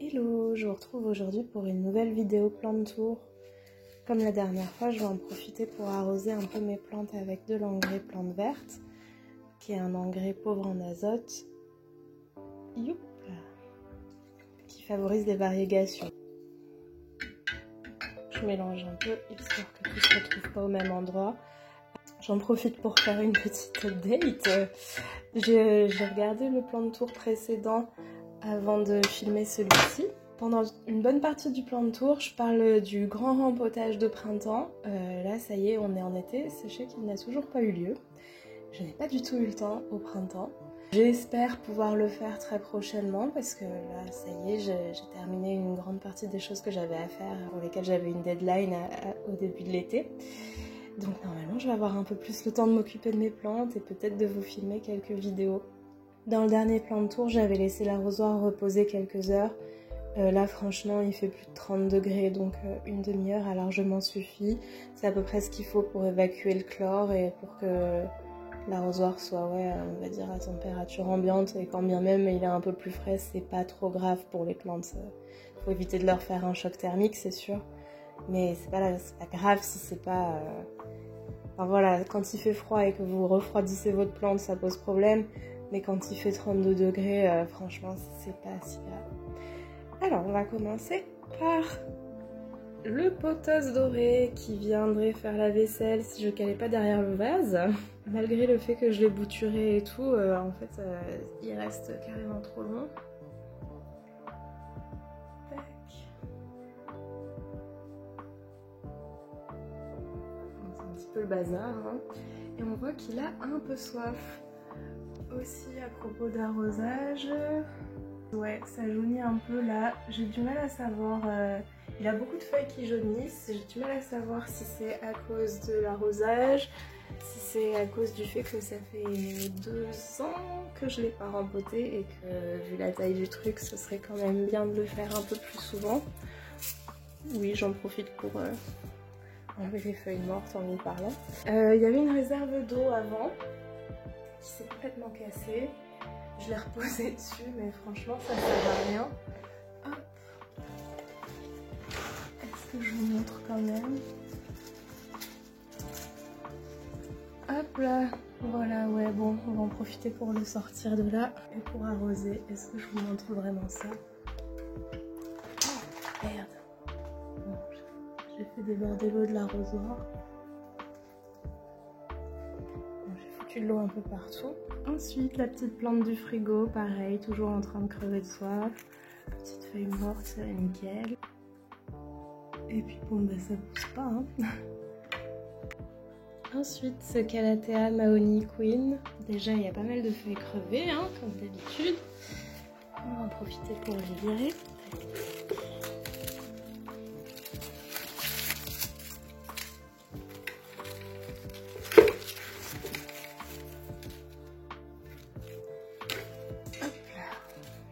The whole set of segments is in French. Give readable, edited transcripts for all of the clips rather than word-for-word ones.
Hello, je vous retrouve aujourd'hui pour une nouvelle vidéo plante tour. Comme la dernière fois, je vais en profiter pour arroser un peu mes plantes avec de l'engrais plante verte, qui est un engrais pauvre en azote, qui favorise les variégations. Je mélange un peu, histoire que tout ne se retrouve pas au même endroit. J'en profite pour faire une petite update. J'ai regardé le plan de tour précédent avant de filmer celui-ci. Pendant une bonne partie du plan de tour, je parle du grand rempotage de printemps. Là, ça y est, on est en été. Sachez qu'il n'a toujours pas eu lieu. Je n'ai pas du tout eu le temps au printemps. J'espère pouvoir le faire très prochainement parce que là, ça y est, j'ai terminé une grande partie des choses que j'avais à faire, pour lesquelles j'avais une deadline au début de l'été. Donc normalement, je vais avoir un peu plus le temps de m'occuper de mes plantes et peut-être de vous filmer quelques vidéos. Dans le dernier plan de tour, j'avais laissé l'arrosoir reposer quelques heures. Là, franchement, il fait plus de 30 degrés, donc une demi-heure a largement suffi. C'est à peu près ce qu'il faut pour évacuer le chlore et pour que l'arrosoir soit, on va dire, à température ambiante. Et quand bien même il est un peu plus frais, c'est pas trop grave pour les plantes. Faut éviter de leur faire un choc thermique, c'est sûr. Mais c'est pas grave si c'est pas... Enfin voilà, quand il fait froid et que vous refroidissez votre plante, ça pose problème. Mais quand il fait 32 degrés, franchement, c'est pas si grave. Alors, on va commencer par le pothos doré qui viendrait faire la vaisselle si je calais pas derrière le vase. Malgré le fait que je l'ai bouturé et tout, en fait, il reste carrément trop long. Le bazar, hein. Et on voit qu'il a un peu soif. Aussi à propos d'arrosage, ouais, ça jaunit un peu là. J'ai du mal à savoir, il a beaucoup de feuilles qui jaunissent. J'ai du mal à savoir si c'est à cause de l'arrosage, si c'est à cause du fait que ça fait 2 ans que je l'ai pas rempoté et que vu la taille du truc, ce serait quand même bien de le faire un peu plus souvent. Oui, j'en profite pour enlever les feuilles mortes en y parlant. Il y avait une réserve d'eau avant qui s'est complètement cassée. Je l'ai reposée dessus, mais franchement ça ne sert à rien. Hop. Est-ce que je vous montre quand même? Hop là. Voilà, ouais, bon, on va en profiter pour le sortir de là. Et pour arroser, est-ce que je vous montre vraiment ça? Oh, merde. Bon, j'ai fait déborder l'eau de l'arrosoir. J'ai foutu de l'eau un peu partout. Ensuite, la petite plante du frigo, pareil, toujours en train de crever de soif. Petite feuille morte, c'est nickel. Et puis bon, bah ça pousse pas, hein. Ensuite, ce Calathea Mahogany Queen. Déjà, il y a pas mal de feuilles crevées, hein, comme d'habitude. On va en profiter pour les virer.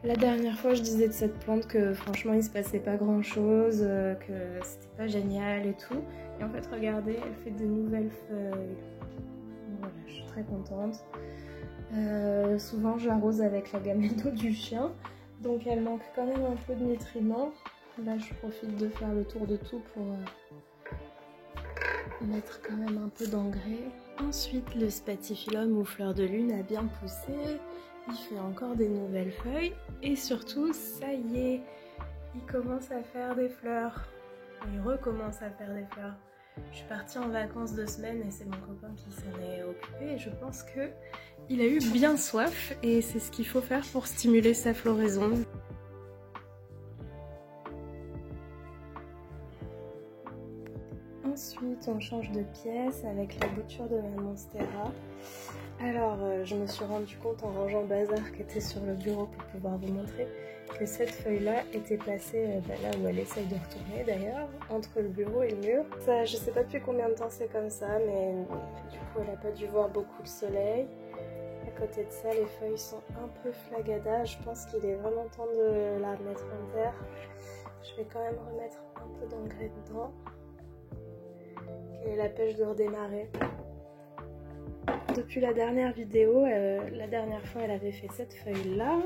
La dernière fois, je disais de cette plante que franchement, il se passait pas grand chose, que c'était pas génial et tout. Et en fait, regardez, elle fait de nouvelles feuilles. Voilà, je suis très contente. Souvent, je l'arrose avec la gamelle d'eau du chien, donc elle manque quand même un peu de nutriments. Là, je profite de faire le tour de tout pour mettre quand même un peu d'engrais. Ensuite, le Spathiphyllum ou fleur de lune a bien poussé. Il fait encore des nouvelles feuilles et surtout, ça y est, il commence à faire des fleurs. Il recommence à faire des fleurs. Je suis partie en vacances 2 semaines et c'est mon copain qui s'en est occupé et je pense que il a eu bien soif et c'est ce qu'il faut faire pour stimuler sa floraison. Ensuite, on change de pièce avec la bouture de ma Monstera. Alors, je me suis rendu compte en rangeant le bazar qui était sur le bureau pour pouvoir vous montrer que cette feuille-là était placée là où elle essaye de retourner d'ailleurs, entre le bureau et le mur. Ça, je sais pas depuis combien de temps c'est comme ça, mais du coup, elle n'a pas dû voir beaucoup le soleil. À côté de ça, les feuilles sont un peu flagadas. Je pense qu'il est vraiment temps de la remettre en terre. Je vais quand même remettre un peu d'engrais dedans. Et la pêche de redémarrer. Depuis la dernière vidéo, la dernière fois elle avait fait cette feuille là.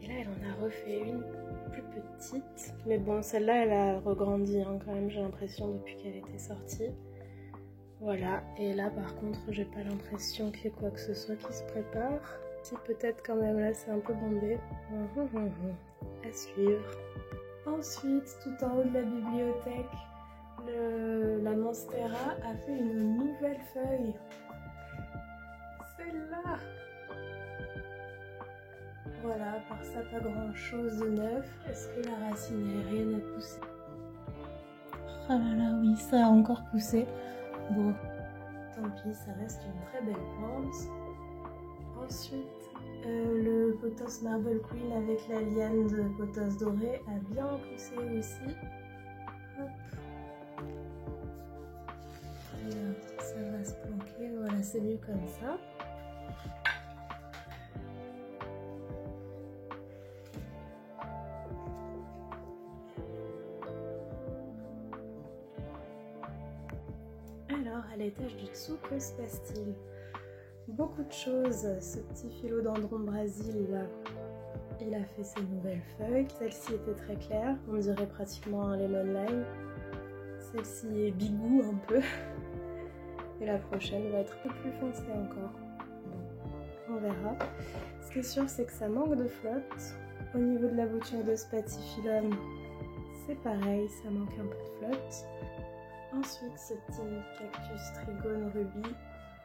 Et là elle en a refait une plus petite. Mais bon, celle-là, elle a regrandi hein, quand même, j'ai l'impression, depuis qu'elle était sortie. Voilà, et là par contre, j'ai pas l'impression qu'il y ait quoi que ce soit qui se prépare. Si, peut-être quand même, là c'est un peu bombé. À suivre. Ensuite, tout en haut de la bibliothèque, la Monstera a fait une nouvelle feuille. Celle-là. Voilà, à part ça, pas grand chose de neuf. Est-ce que la racine aérienne a poussé? Ah là là, oui, ça a encore poussé. Bon, tant pis, ça reste une très belle plante. Ensuite, le pothos Marble Queen avec la liane de pothos doré a bien poussé aussi. Hop. Et ça va se planquer, voilà, c'est mieux comme ça. Alors, à l'étage du dessous, que se passe-t-il? Beaucoup de choses. Ce petit philodendron Brésil, là, il a fait ses nouvelles feuilles. Celle-ci était très claire, on dirait pratiquement un lemon lime. Celle-ci est bigou un peu. Et la prochaine va être un peu plus foncée encore. Bon, on verra. Ce qui est sûr, c'est que ça manque de flotte. Au niveau de la bouture de Spathiphyllum, c'est pareil, ça manque un peu de flotte. Ensuite, ce petit cactus Trigone Ruby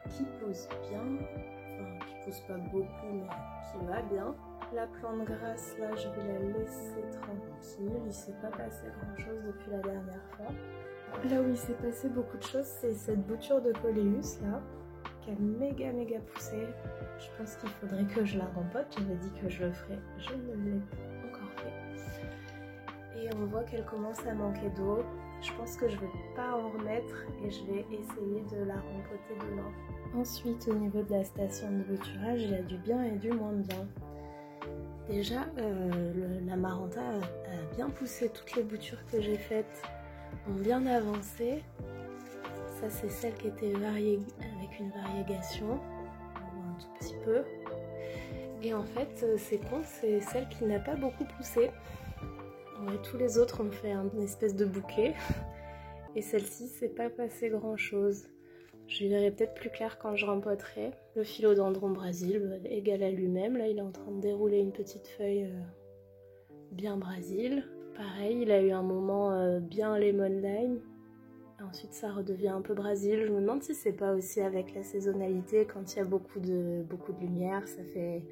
qui pousse bien, enfin qui pousse pas beaucoup mais qui va bien. La plante grasse là, je vais la laisser tranquille, il s'est pas passé grand chose depuis la dernière fois. Là où il s'est passé beaucoup de choses, c'est cette bouture de Coleus là, qui a méga poussé. Je pense qu'il faudrait que je la rempote, j'avais dit que je le ferais, je ne l'ai pas encore fait. Et on voit qu'elle commence à manquer d'eau. Je pense que je ne vais pas en remettre et je vais essayer de la rempoter demain. Ensuite, au niveau de la station de bouturage, il y a du bien et du moins bien. Déjà, la Maranta a bien poussé, toutes les boutures que j'ai faites ont bien avancé. Ça, c'est celle qui était avec une variégation, un tout petit peu. Et en fait, c'est con, c'est celle qui n'a pas beaucoup poussé. Ouais, tous les autres ont fait une espèce de bouquet et celle-ci c'est pas passé grand chose. Je verrai peut-être plus clair quand je rempoterai. Le philodendron Brésil égal à lui-même, là il est en train de dérouler une petite feuille bien Brésil. Pareil, il a eu un moment bien lemon lime. Ensuite ça redevient un peu Brésil. Je me demande si c'est pas aussi avec la saisonnalité, quand il y a beaucoup de lumière, ça fait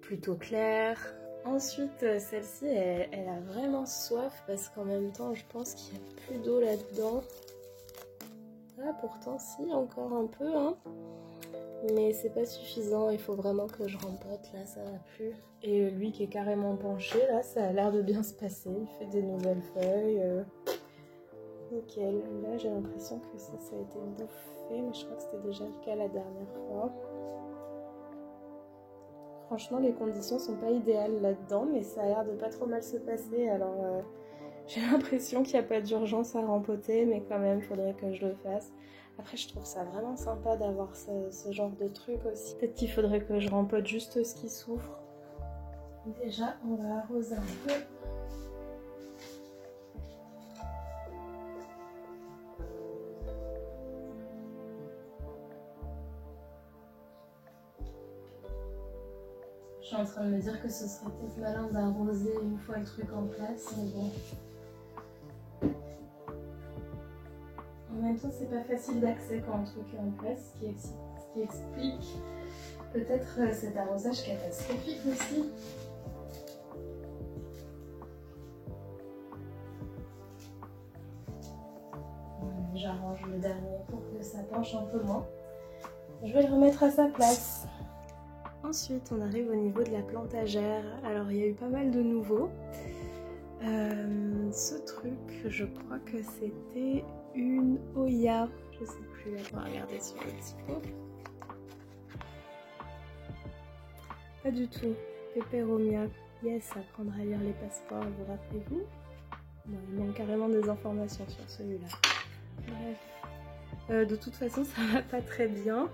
plutôt clair. Ensuite, celle-ci, elle a vraiment soif parce qu'en même temps, je pense qu'il n'y a plus d'eau là-dedans. Ah, pourtant, si, encore un peu, hein. Mais c'est pas suffisant, il faut vraiment que je rempote, là, ça va plus. Et lui qui est carrément penché, là, ça a l'air de bien se passer. Il fait des nouvelles feuilles. Nickel. Là, j'ai l'impression que ça a été bouffé, mais je crois que c'était déjà le cas la dernière fois. Franchement, les conditions sont pas idéales là-dedans, mais ça a l'air de pas trop mal se passer. Alors, j'ai l'impression qu'il n'y a pas d'urgence à rempoter, mais quand même, il faudrait que je le fasse. Après, je trouve ça vraiment sympa d'avoir ce genre de truc aussi. Peut-être qu'il faudrait que je rempote juste ce qui souffre. Déjà, on va arroser un peu. Je suis en train de me dire que ce serait peut-être malin d'arroser une fois le truc en place, mais bon. En même temps, c'est pas facile d'accès quand le truc est en place, ce qui explique peut-être cet arrosage catastrophique aussi. J'arrange le dernier pour que ça penche un peu moins. Je vais le remettre à sa place. Ensuite, on arrive au niveau de la plantagère. Alors, il y a eu pas mal de nouveaux. Ce truc, je crois que c'était une Oya. Je sais plus, on va regarder sur le petit pot. Pas du tout. Peperomia. Yes, apprendre à lire les passeports, vous rappelez-vous? Bon, il manque carrément des informations sur celui-là. Bref. De toute façon, ça va pas très bien.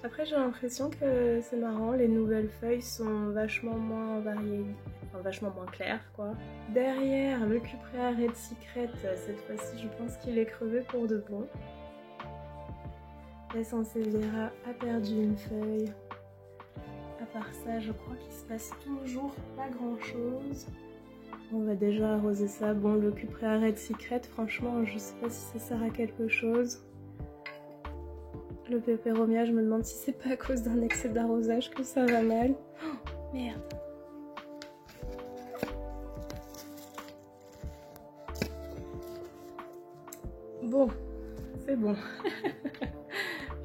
Après j'ai l'impression que c'est marrant, les nouvelles feuilles sont vachement moins variées, enfin vachement moins claires quoi. Derrière le Cuprea Red Secret, cette fois-ci je pense qu'il est crevé pour de bon. La Sansevieria a perdu une feuille. À part ça, je crois qu'il se passe toujours pas grand chose. On va déjà arroser ça. Bon, le Cuprea Red Secret, franchement, je sais pas si ça sert à quelque chose. Le Peperomia, je me demande si c'est pas à cause d'un excès d'arrosage que ça va mal. Oh, merde. Bon, c'est bon.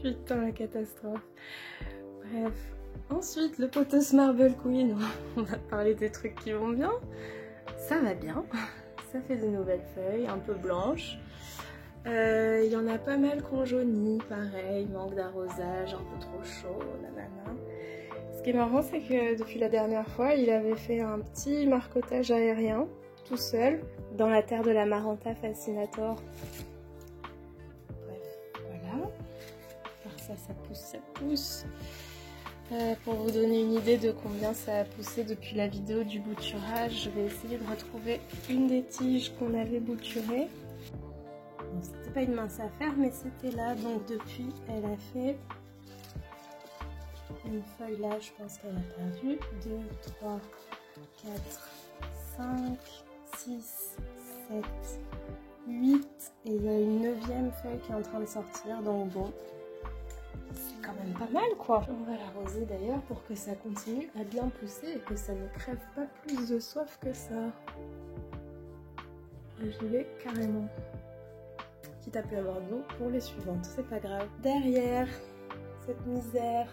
Putain, la catastrophe. Bref. Ensuite, le Pothos Marble Queen. On va parler des trucs qui vont bien. Ça va bien. Ça fait de nouvelles feuilles, un peu blanches. Il y en a pas mal qu'on jaunit, pareil, manque d'arrosage, un peu trop chaud, nanana. Ce qui est marrant, c'est que depuis la dernière fois, il avait fait un petit marcotage aérien, tout seul, dans la terre de la Maranta Fascinator. Bref, voilà. Par ça, ça pousse, ça pousse. Pour vous donner une idée de combien ça a poussé depuis la vidéo du bouturage, je vais essayer de retrouver une des tiges qu'on avait bouturées. Bon, c'était pas une mince affaire, mais c'était là, donc depuis, elle a fait une feuille là, je pense qu'elle a perdu 2, 3, 4, 5, 6, 7, 8, et il y a une 9e feuille qui est en train de sortir, donc bon. C'est quand même pas mal quoi. On va l'arroser d'ailleurs pour que ça continue à bien pousser et que ça ne crève pas plus de soif que ça. J'y vais carrément. Quitte à plus avoir d'eau pour les suivantes, c'est pas grave. Derrière cette misère.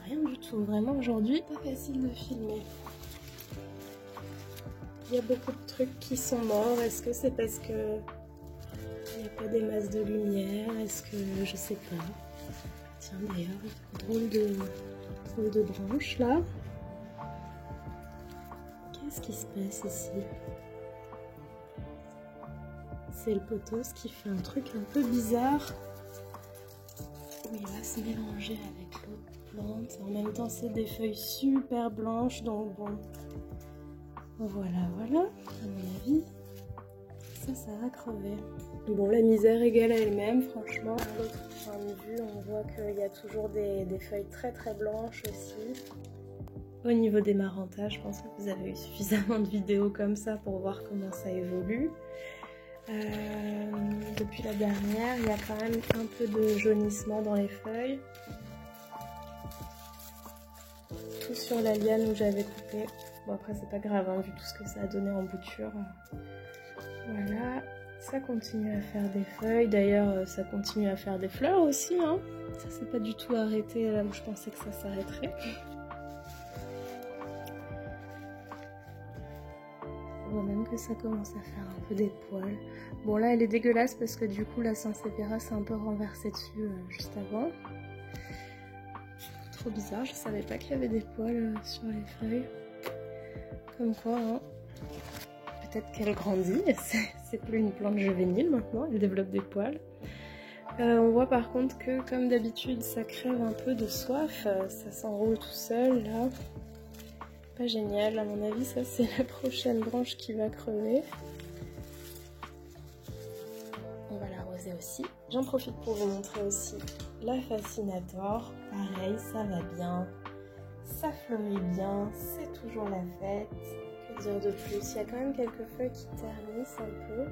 Rien du tout, vraiment aujourd'hui, pas facile de filmer. Il y a beaucoup de trucs qui sont morts. Est-ce que c'est parce que il n'y a pas des masses de lumière? Est-ce que je sais pas. Tiens d'ailleurs, drôle de branche là. Qu'est-ce qui se passe ici? C'est le pothos qui fait un truc un peu bizarre. Où il va se mélanger avec l'autre plante. En même temps c'est des feuilles super blanches, donc bon. Voilà, à mon avis. Ça va crever. Bon, la misère égale à elle-même, franchement. À l'autre point de vue, on voit qu'il y a toujours des feuilles très blanches aussi. Au niveau des Maranta, je pense que vous avez eu suffisamment de vidéos comme ça pour voir comment ça évolue. Depuis la dernière, il y a quand même un peu de jaunissement dans les feuilles. Tout sur la liane où j'avais coupé. Bon, après, c'est pas grave, hein, vu tout ce que ça a donné en bouture. Voilà, ça continue à faire des feuilles, d'ailleurs ça continue à faire des fleurs aussi, hein. Ça s'est pas du tout arrêté là où je pensais que ça s'arrêterait. On voit même que ça commence à faire un peu des poils. Bon là elle est dégueulasse parce que du coup la Sansevieria s'est un peu renversée dessus juste avant. Trop bizarre, je savais pas qu'il y avait des poils sur les feuilles. Comme quoi, hein. Peut-être qu'elle grandit, c'est plus une plante juvénile maintenant, elle développe des poils. On voit par contre que comme d'habitude ça crève un peu de soif, ça s'enroule tout seul là. Pas génial, à mon avis ça c'est la prochaine branche qui va crever. On va l'arroser aussi. J'en profite pour vous montrer aussi la Fascinator. Pareil, ça va bien, ça fleurit bien, c'est toujours la fête. Dire de plus, il y a quand même quelques feuilles qui ternissent un peu,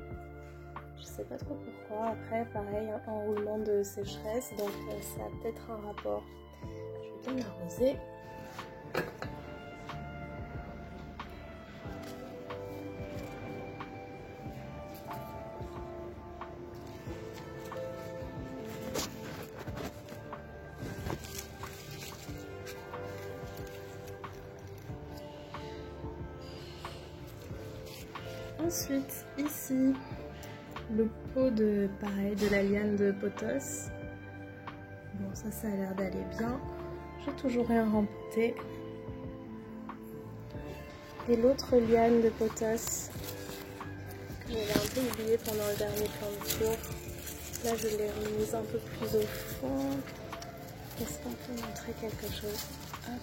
je sais pas trop pourquoi. Après pareil, un enroulement de sécheresse, donc ça a peut-être un rapport. Je vais bien l'arroser. Ensuite, ici, le pot de, pareil, de la liane de pothos. Bon, ça a l'air d'aller bien. J'ai toujours rien rempoté. Et l'autre liane de pothos, que j'avais un peu oublié pendant le dernier plan de tour. Là, je l'ai remise un peu plus au fond. Est-ce qu'on peut montrer quelque chose? Hop.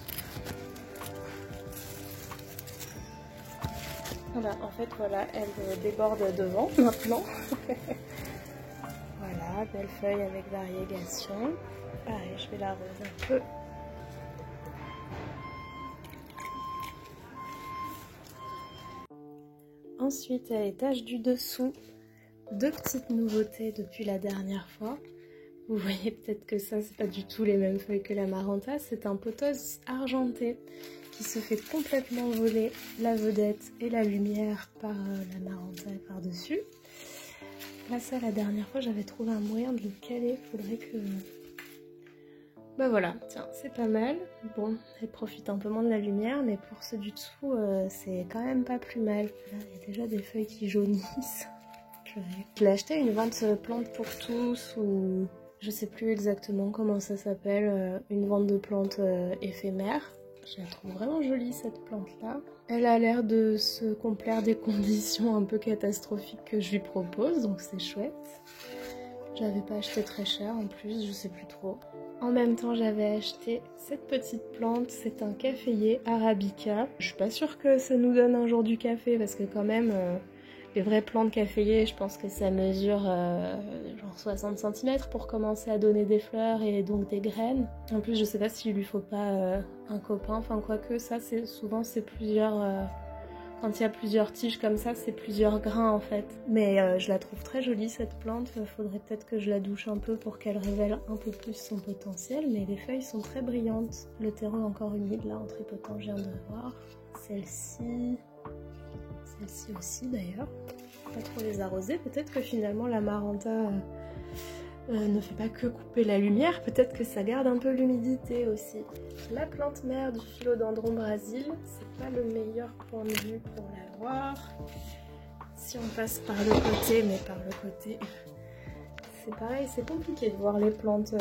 Voilà, en fait, voilà, elle déborde devant maintenant. Voilà, belle feuille avec variégation. Pareil, je vais l'arroser un peu. Ensuite, à l'étage du dessous, deux petites nouveautés depuis la dernière fois. Vous voyez peut-être que ça, c'est pas du tout les mêmes feuilles que la Maranta. C'est un pothos argenté qui se fait complètement voler la vedette et la lumière par la Maranta et par-dessus. Là, ça, la dernière fois, j'avais trouvé un moyen de le caler. Faudrait que... Bah voilà, tiens, c'est pas mal. Bon, elle profite un peu moins de la lumière, mais pour ceux du dessous, c'est quand même pas plus mal. Là, il y a déjà des feuilles qui jaunissent. Je l'ai acheté à une vente plantes pour tous, ou je sais plus exactement comment ça s'appelle, une vente de plantes éphémères. Je la trouve vraiment jolie cette plante-là. Elle a l'air de se complaire des conditions un peu catastrophiques que je lui propose, donc c'est chouette. J'avais pas acheté très cher en plus, je sais plus trop. En même temps, j'avais acheté cette petite plante, c'est un caféier arabica. Je suis pas sûre que ça nous donne un jour du café parce que quand même, les vraies plantes caféiers, je pense que ça mesure genre 60 cm pour commencer à donner des fleurs et donc des graines. En plus, je sais pas s'il lui faut pas un copain, enfin quoique ça, souvent c'est plusieurs... Quand il y a plusieurs tiges comme ça, c'est plusieurs grains en fait. Mais je la trouve très jolie cette plante, faudrait peut-être que je la douche un peu pour qu'elle révèle un peu plus son potentiel, mais les feuilles sont très brillantes. Le terreau est encore humide là en tripotant, je viens de voir. Celle-ci aussi d'ailleurs. Pas trop les arroser, peut-être que finalement la Maranta ne fait pas que couper la lumière, peut-être que ça garde un peu l'humidité aussi. La plante mère du Philodendron Brésil, c'est pas le meilleur point de vue pour la voir. Si on passe par le côté, mais par le côté, c'est pareil, c'est compliqué de voir les plantes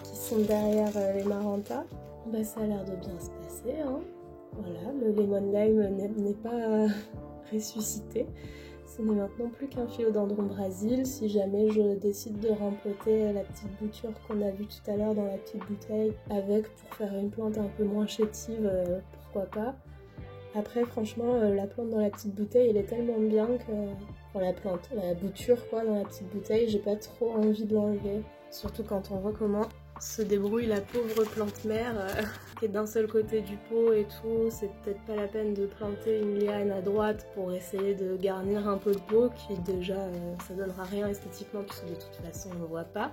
qui sont derrière les Maranta. Bah, ça a l'air de bien se passer, hein. Voilà, le Lemon Lime n'est pas ressuscité. Ce n'est maintenant plus qu'un Philodendron Brésil. Si jamais je décide de rempoter la petite bouture qu'on a vue tout à l'heure dans la petite bouteille avec pour faire une plante un peu moins chétive, pourquoi pas. Après franchement la plante dans la petite bouteille elle est tellement bien que... Enfin la bouture quoi dans la petite bouteille, j'ai pas trop envie de l'enlever. Surtout quand on voit comment se débrouille la pauvre plante mère qui est d'un seul côté du pot et tout. C'est peut-être pas la peine de planter une liane à droite pour essayer de garnir un peu le pot qui déjà ça donnera rien esthétiquement puisque de toute façon on ne voit pas.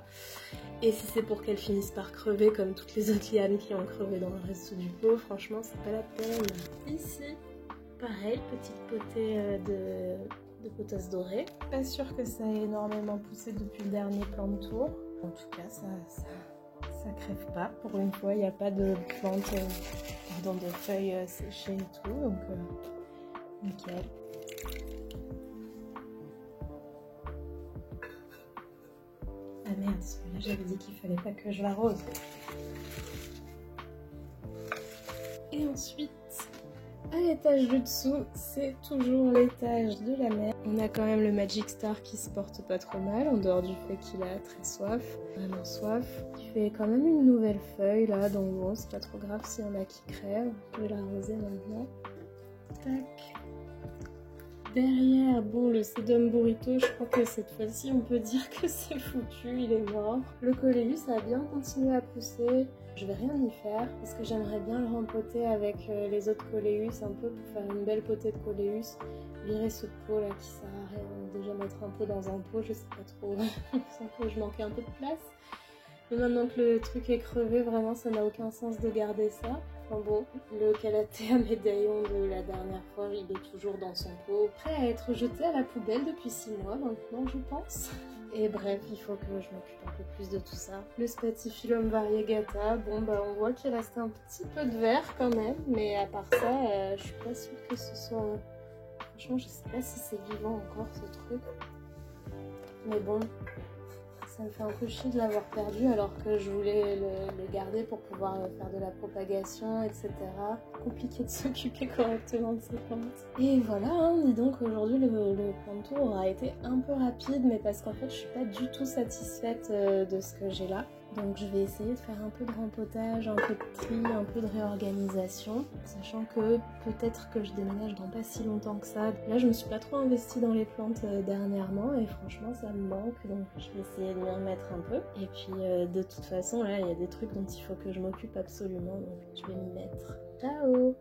Et si c'est pour qu'elle finisse par crever comme toutes les autres lianes qui ont crevé dans le reste du pot, franchement c'est pas la peine. Ici, pareil, petite potée de potasse dorée. Pas sûr que ça ait énormément poussé depuis le dernier plan de tour. En tout cas, ça crève pas. Pour une fois, il n'y a pas de plantes, de feuilles séchées et tout, donc nickel. Ah merde, celui-là j'avais dit qu'il fallait pas que je l'arrose. Et ensuite, à l'étage du dessous, c'est toujours l'étage de la mer. On a quand même le Magic Star qui se porte pas trop mal, en dehors du fait qu'il a très soif, vraiment soif. Il fait quand même une nouvelle feuille là, donc bon, c'est pas trop grave s'il y en a qui crèvent. Je vais l'arroser maintenant. Tac. Derrière, bon, le Sedum Burrito, je crois que cette fois-ci, on peut dire que c'est foutu, il est mort. Le Coléus, ça a bien continué à pousser. Je vais rien y faire, parce que j'aimerais bien le rempoter avec les autres Coléus, un peu pour faire une belle potée de Coléus. Virer ce pot là qui sert à rien, déjà mettre un pot dans un pot, je sais pas trop, je sens que je manquais un peu de place. Mais maintenant que le truc est crevé, vraiment ça n'a aucun sens de garder ça. Enfin bon, le Calathea médaillon de la dernière fois, il est toujours dans son pot, prêt à être jeté à la poubelle depuis 6 mois maintenant je pense. Et bref, il faut que je m'occupe un peu plus de tout ça. Le Spathiphyllum variegata, bon bah on voit qu'il reste un petit peu de vert quand même, mais à part ça, je suis pas sûre que ce soit... Franchement, je sais pas si c'est vivant encore ce truc. Mais bon, Ça me fait un peu chier de l'avoir perdu alors que je voulais le garder pour pouvoir faire de la propagation, etc. Compliqué de s'occuper correctement de ces plantes. Et voilà, hein, dis donc aujourd'hui le plan de tour aura été un peu rapide, mais parce qu'en fait je suis pas du tout satisfaite de ce que j'ai là. Donc je vais essayer de faire un peu de rempotage, un peu de tri, un peu de réorganisation, sachant que peut-être que je déménage dans pas si longtemps que ça. Là je me suis pas trop investie dans les plantes dernièrement et franchement ça me manque, donc je vais essayer de m'y remettre un peu. Et puis de toute façon là il y a des trucs dont il faut que je m'occupe absolument, donc je vais m'y mettre. Ciao!